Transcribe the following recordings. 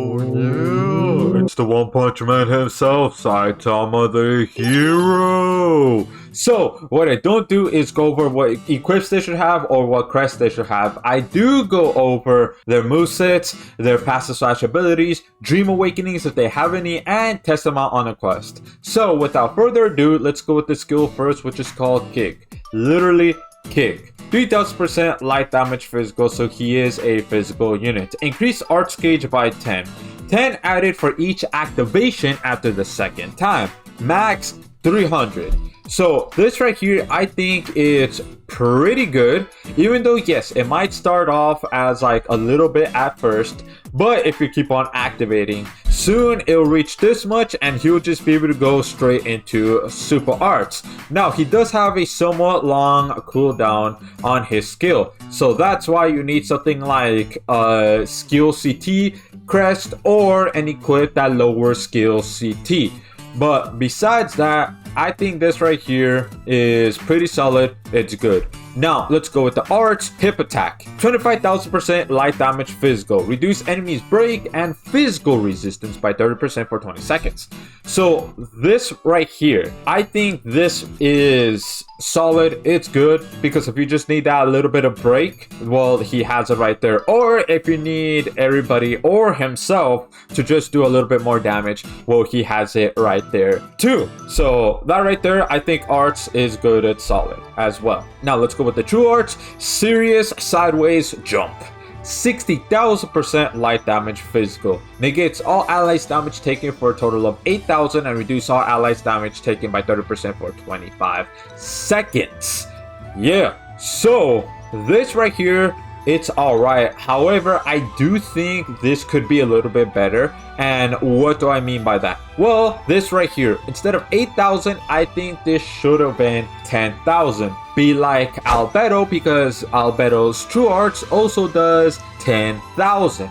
Oh yeah, it's the One Punch Man himself, Saitama the Hero. So what I don't do is go over what equips they should have or what crests they should have. I do go over their movesets, their passive slash abilities, dream awakenings if they have any, and test them out on a quest. So without further ado, let's go with the skill first, which is called Kick. Literally Kick. 3000% light damage physical, so he is a physical unit. Increase arts gauge by 10. 10 added for each activation after the second time. Max 300. So this right here, I think it's pretty good, even though yes, it might start off as like a little bit at first, but if you keep on activating, soon it'll reach this much and he'll just be able to go straight into super arts. Now he does have a somewhat long cooldown on his skill, so that's why you need something like a skill CT crest or an equip that lowers skill CT. But besides that, I think this right here is pretty solid. It's good. Now, let's go with the arts. Hip attack. 25,000% light damage physical. Reduce enemies' break and physical resistance by 30% for 20 seconds. So this right here, I think this is solid. It's good because if you just need that little bit of break, well, he has it right there. Or if you need everybody or himself to just do a little bit more damage, well, he has it right there too. So that right there, I think arts is good. It's solid as well. Now let's go with the true arts. Serious sideways jump. 60,000% light damage physical. Negates all allies damage taken for a total of 8,000 and reduce all allies damage taken by 30% for 25 seconds. Yeah, so this right here, it's alright. However, I do think this could be a little bit better. And what do I mean by that? Well, this right here, instead of 8,000, I think this should have been 10,000. Be like Albedo, because Albedo's true arts also does 10,000.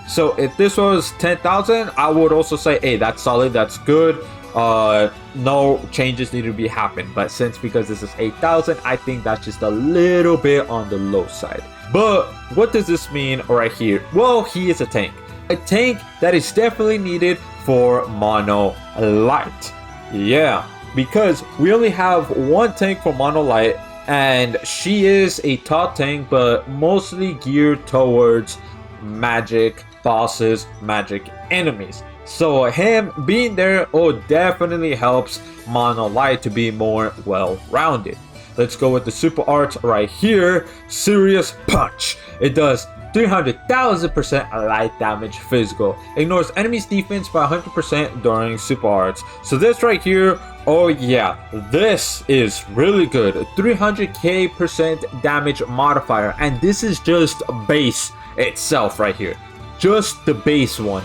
So if this was 10,000, I would also say, hey, that's solid, that's good. No changes need to be happened. But because this is 8,000, I think that's just a little bit on the low side. But what does this mean right here? Well, he is a tank. A tank that is definitely needed for Mono Light. Yeah, because we only have one tank for Mono Light, and she is a top tank, but mostly geared towards magic bosses, magic enemies. So him being there, definitely helps Mono Light to be more well-rounded. Let's go with the super arts right here. Serious punch. It does 300,000% light damage physical. Ignores enemies defense by 100% during super arts. So this right here, oh yeah, this is really good. 300k% damage modifier, and this is just base itself right here. Just the base one.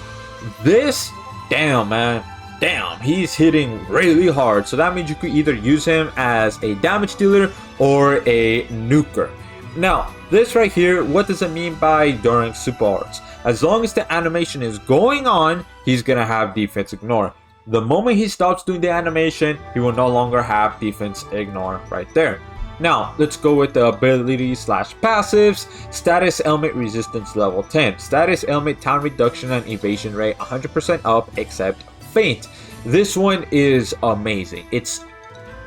This, damn man. Damn, he's hitting really hard. So that means you could either use him as a damage dealer or a nuker. Now, this right here, what does it mean by during super arts? As long as the animation is going on, he's gonna have defense ignore. The moment he stops doing the animation, he will no longer have defense ignore right there. Now, let's go with the abilities slash passives. Status element resistance level 10. Status element time reduction and evasion rate 100% up except faint. This one is amazing. It's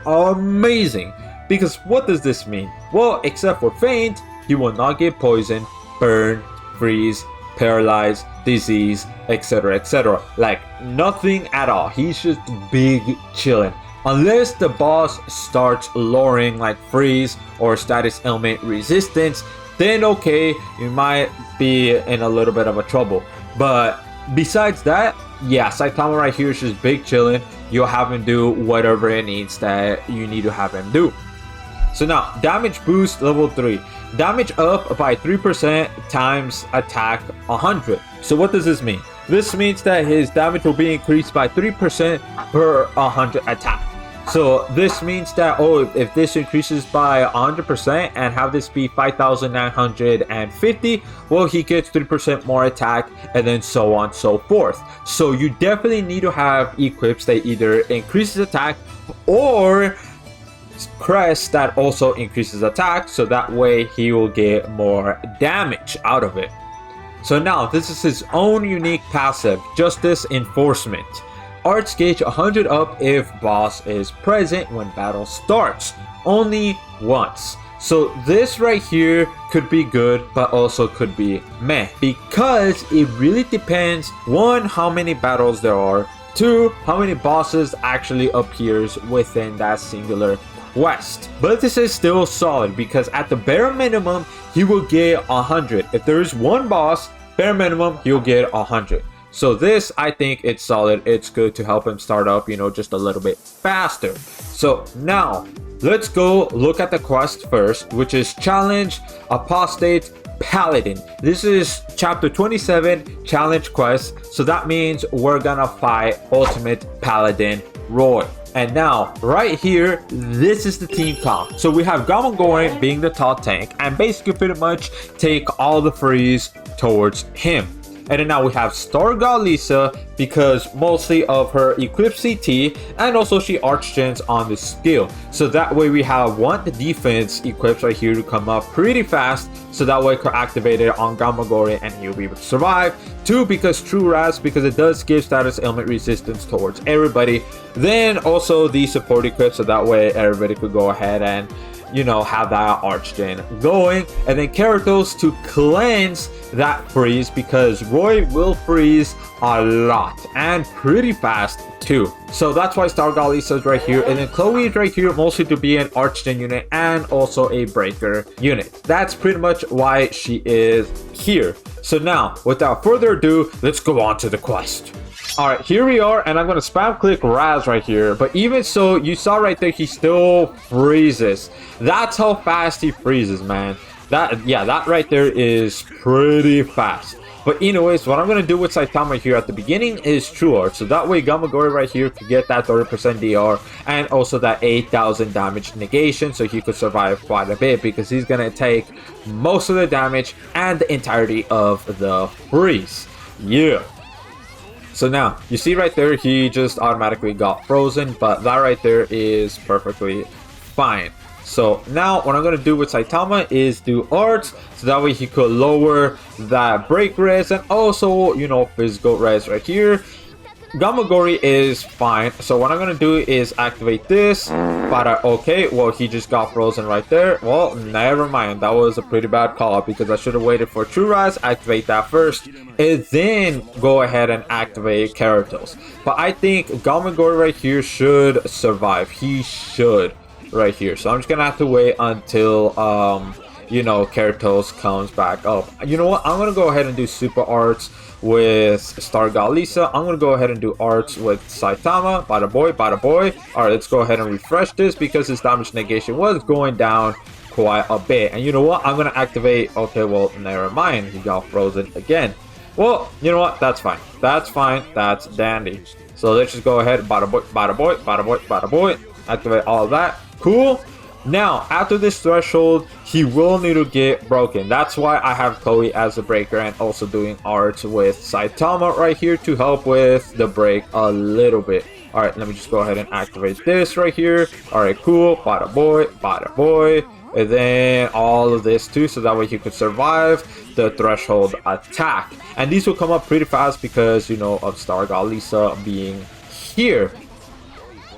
amazing because what does this mean? Well, except for faint, he will not get poisoned, burn, freeze, paralyze, disease, etc, etc. Like nothing at all. He's just big chilling. Unless the boss starts lowering like freeze or status element resistance, then okay, you might be in a little bit of a trouble. But besides that, yeah, Saitama right here is just big chilling. You'll have him do whatever it needs that you need to have him do. So now, damage boost level 3. Damage up by 3% times attack 100. So what does this mean? This means that his damage will be increased by 3% per 100 attack. So this means that, if this increases by 100% and have this be 5,950, well, he gets 3% more attack, and then so on and so forth. So you definitely need to have equips that either increases attack or crest that also increases attack, so that way he will get more damage out of it. So now this is his own unique passive, Justice Enforcement. Arts gauge 100 up if boss is present when battle starts, only once. So this right here could be good, but also could be meh, because it really depends, one, how many battles there are, two, how many bosses actually appears within that singular quest. But this is still solid because at the bare minimum, he will get 100. If there is one boss, bare minimum, he'll get 100. So this, I think it's solid. It's good to help him start up, you know, just a little bit faster. So now, let's go look at the quest first, which is Challenge Apostate Paladin. This is chapter 27 challenge quest. So that means we're gonna fight Ultimate Paladin Roy. And now, right here, this is the team comp. So we have Gamagori being the top tank and basically pretty much take all the freeze towards him. And then now we have Stargirl Lisa because mostly of her Eclipse CT, and also she archgens on the skill. So that way we have one, the defense equips right here to come up pretty fast. So that way could activate it on Gamagori and he'll be able to survive. Two, because True Raz, because it does give status ailment resistance towards everybody. Then also the support equip, so that way everybody could go ahead and, you know, have that archgen going. And then Keratos to cleanse that freeze, because Roy will freeze a lot and pretty fast too. So that's why Stargirl Lisa's right here, and then Chloe is right here mostly to be an archgen unit and also a breaker unit. That's pretty much why she is here. So now, without further ado, let's go on to the quest. Alright, here we are, and I'm going to spam click Raz right here. But even so, you saw right there, he still freezes. That's how fast he freezes, man. That right there is pretty fast. But anyways, what I'm going to do with Saitama here at the beginning is True Art. So that way Gamagori right here could get that 30% DR and also that 8,000 damage negation. So he could survive quite a bit because he's going to take most of the damage and the entirety of the freeze. Yeah. So now, you see right there, he just automatically got frozen, but that right there is perfectly fine. So now, what I'm going to do with Saitama is do arts, so that way he could lower that break res and also, you know, physical res right here. Gamagori is fine, so what I'm going to do is activate this, but okay, well, he just got frozen right there. Well, never mind, that was a pretty bad call because I should have waited for True Rise, activate that first, and then go ahead and activate Keratos. But I think Gamagori right here should survive, he should right here, so I'm just going to have to wait until, you know, Keratos comes back up. You know what, I'm going to go ahead and do super arts with Stargirl Lisa. I'm gonna go ahead and do arts with Saitama. Bada boy, bada boy. Alright, let's go ahead and refresh this because his damage negation was going down quite a bit. And you know what? I'm gonna activate. Okay, well, never mind. He got frozen again. Well, you know what? That's fine. That's fine. That's dandy. So let's just go ahead. Bada boy, bada boy, bada boy, bada boy. Activate all of that. Cool. Now, after this threshold, he will need to get broken. That's why I have Chloe as a breaker and also doing arts with Saitama right here to help with the break a little bit. Alright, let me just go ahead and activate this right here. Alright, cool. Bada boy, bada boy. And then all of this too, so that way he could survive the threshold attack. And these will come up pretty fast because, you know, of Stargirl Lisa being here.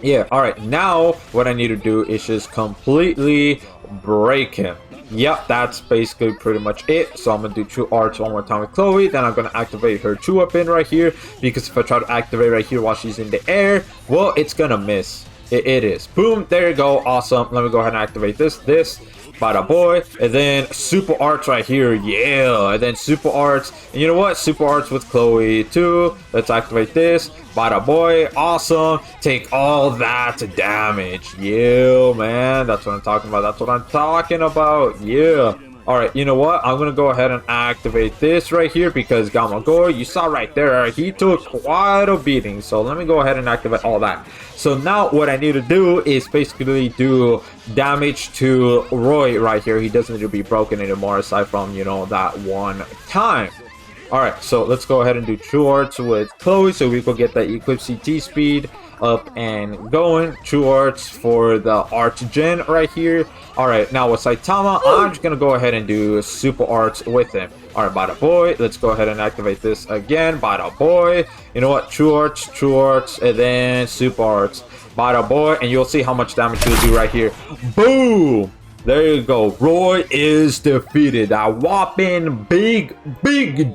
Yeah, alright, now what I need to do is just completely break him. Yep, that's basically pretty much it. So I'm going to do True Arts one more time with Chloe. Then I'm going to activate her True Up in right here. Because if I try to activate right here while she's in the air, well, it's going to miss. It is. Boom, there you go. Awesome. Let me go ahead and activate this. Bada boy. And then super arts right here. Yeah. And then super arts. And you know what? Super arts with Chloe too. Let's activate this. Bada boy. Awesome. Take all that damage. Yeah, man. That's what I'm talking about. That's what I'm talking about. Yeah. Alright, you know what? I'm gonna go ahead and activate this right here because Gamagori, you saw right there, he took quite a beating. So let me go ahead and activate all that. So now what I need to do is basically do damage to Roy right here. He doesn't need to be broken anymore aside from, you know, that one time. Alright, so let's go ahead and do True Arts with Chloe so we can get that Eclipse CT speed up and going. True Arts for the Arts Gen right here. Alright, now with Saitama, I'm just gonna go ahead and do Super Arts with him. Alright, bada boy, let's go ahead and activate this again. Bada boy, you know what? True Arts, and then Super Arts. Bada boy, and you'll see how much damage he'll do right here. Boom! There you go. Roy is defeated. A whopping big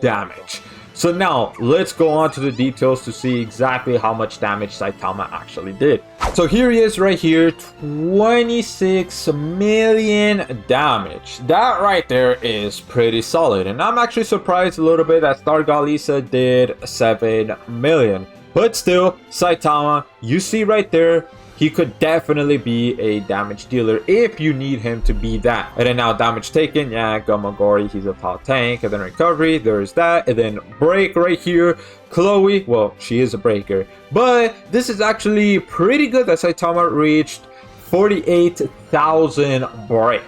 damage. So now let's go on to the details to see exactly how much damage Saitama actually did. So here he is right here, 26 million damage. That right there is pretty solid. And I'm actually surprised a little bit that Star God Lisa did 7 million. But still, Saitama, you see right there, he could definitely be a damage dealer if you need him to be that. And then now damage taken, yeah, Gamagori, he's a top tank. And then recovery, there's that. And then break right here. Chloe, well, she is a breaker. But this is actually pretty good that Saitama reached 48,000 break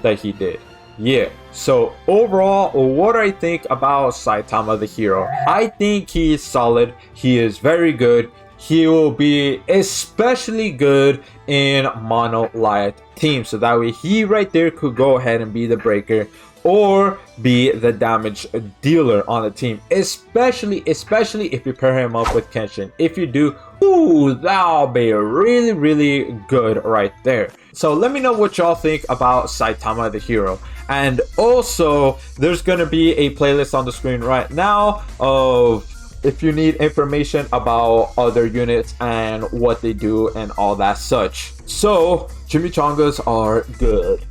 that he did. Yeah, so overall, what do I think about Saitama the Hero? I think he is solid. He is very good. He will be especially good in monolith teams, so that way he right there could go ahead and be the breaker or be the damage dealer on the team, especially if you pair him up with Kenshin. If you do, ooh, that'll be really good right there. So let me know what y'all think about Saitama the Hero. And also, there's gonna be a playlist on the screen right now of if you need information about other units and what they do and all that such. So chimichangas are good.